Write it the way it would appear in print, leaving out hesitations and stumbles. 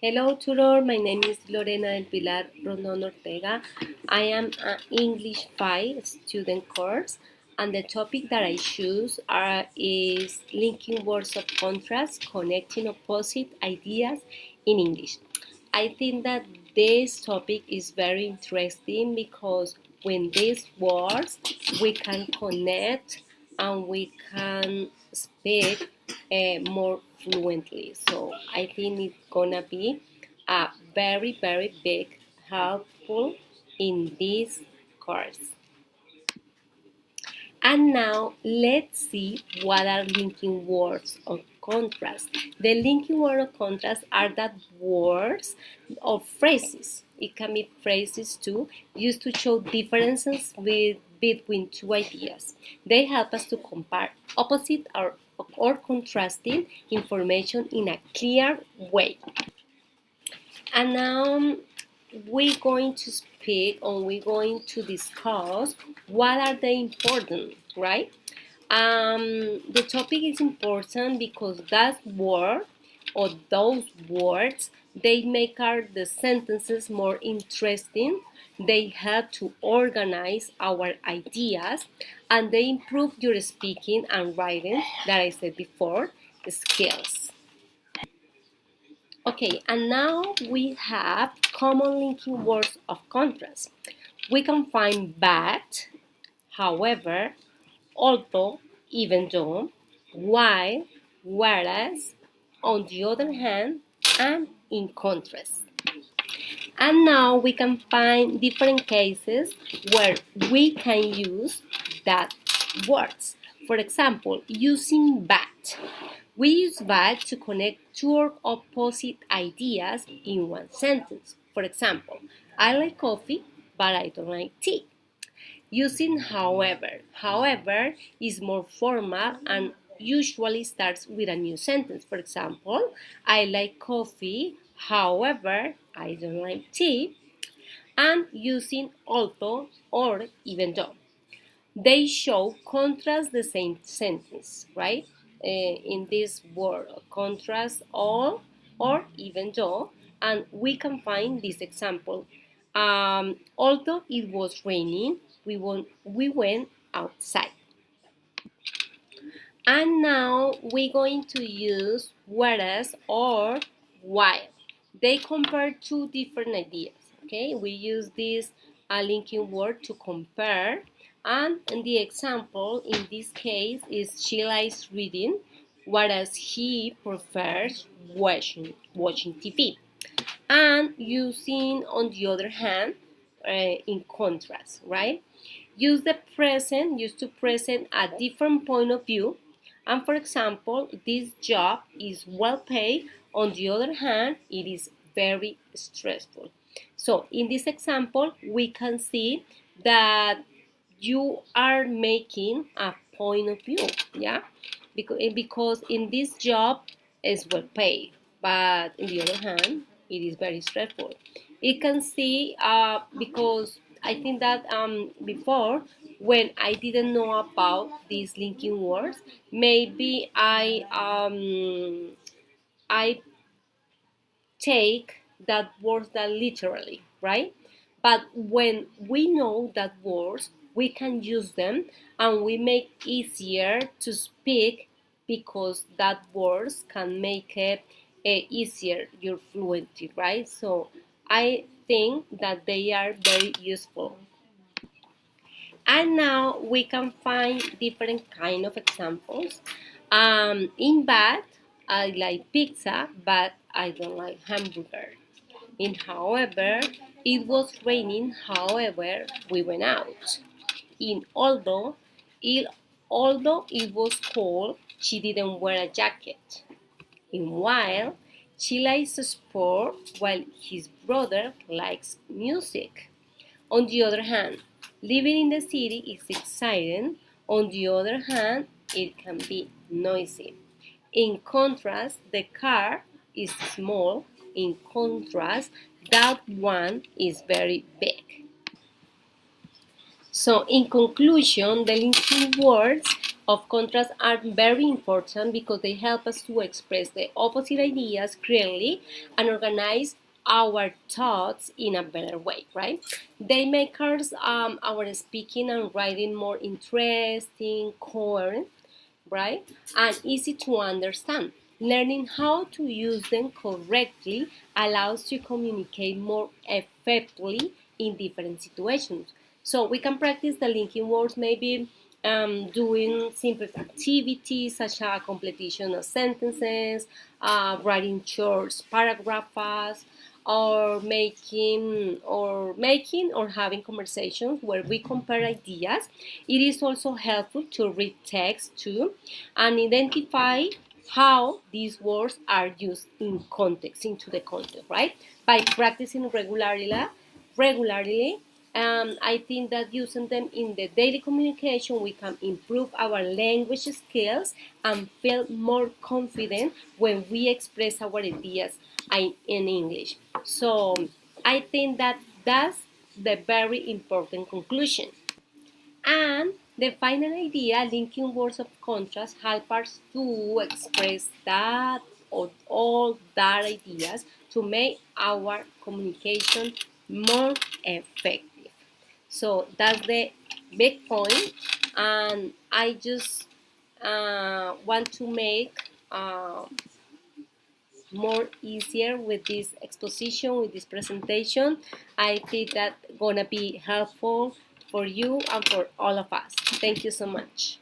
Hello tutor, my name is Lorena del Pilar Rondon Ortega. I am an English 5 student course and the topic that I choose is linking words of contrast, connecting opposite ideas in English. I think that this topic is very interesting because when these words we can connect and we can speak more fluently. So I think it's gonna be a very big helpful in this course. And now let's see what are linking words of contrast. The linking words of contrast are that words or phrases. It can be phrases too, used to show differences between two ideas. They help us to compare opposite or contrasting information in a clear way. And now we're going to speak or we're going to discuss what are the important, right? The topic is important because that word or those words they make the sentences more interesting. They help to organize our ideas and they improve your speaking and writing that I said before skills. Okay, and now we have common linking words of contrast. We can find but, however, although, even though, while, whereas, on the other hand, and in contrast. And now we can find different cases where we can use that words. For example, using but. We use but to connect two opposite ideas in one sentence. For example, I like coffee, but I don't like tea. Using however. However is more formal and usually starts with a new sentence. For example, I like coffee, however, I don't like tea. And using although or even though. They show contrast the same sentence, right? In this word, contrast all or even though, and we can find this example. Although it was raining, we went outside. And now we're going to use whereas or while. They compare two different ideas. Okay, we use this linking word to compare. And the example in this case is she likes reading, whereas he prefers watching TV. And using, on the other hand, in contrast, right? Use to present a different point of view. And for example, this job is well paid. On the other hand, it is very stressful. So in this example, we can see that you are making a point of view, yeah? Because in this job is well paid, but on the other hand, it is very stressful. You can see because I think that before, when I didn't know about these linking words, maybe I take that word that literally, right? But when we know that words, we can use them and we make easier to speak because that words can make it easier your fluency, right? So I think that they are very useful. And now we can find different kind of examples. In bad, I like pizza, but I don't like hamburger. In however, it was raining, however, we went out. In although it was cold, she didn't wear a jacket. In while, she likes sport while his brother likes music. On the other hand, living in the city is exciting. On the other hand, it can be noisy. In contrast, the car is small. In contrast, that one is very big. So, in conclusion, the linking words of contrast are very important because they help us to express the opposite ideas clearly and organize our thoughts in a better way, right? They make our speaking and writing more interesting, coherent, right? And easy to understand. Learning how to use them correctly allows you to communicate more effectively in different situations. So we can practice the linking words maybe doing simple activities such as completion of sentences, writing short paragraphs, or having conversations where we compare ideas. It is also helpful to read text too and identify how these words are used in context, into the context, right? By practicing regularly, I think that using them in the daily communication, we can improve our language skills and feel more confident when we express our ideas in English. So I think that that's the very important conclusion. And the final idea, linking words of contrast, help us to express that or all that ideas to make our communication more effective. So that's the big point, and I just want to make more easier with this exposition, with this presentation. I think that gonna be helpful for you and for all of us. Thank you so much.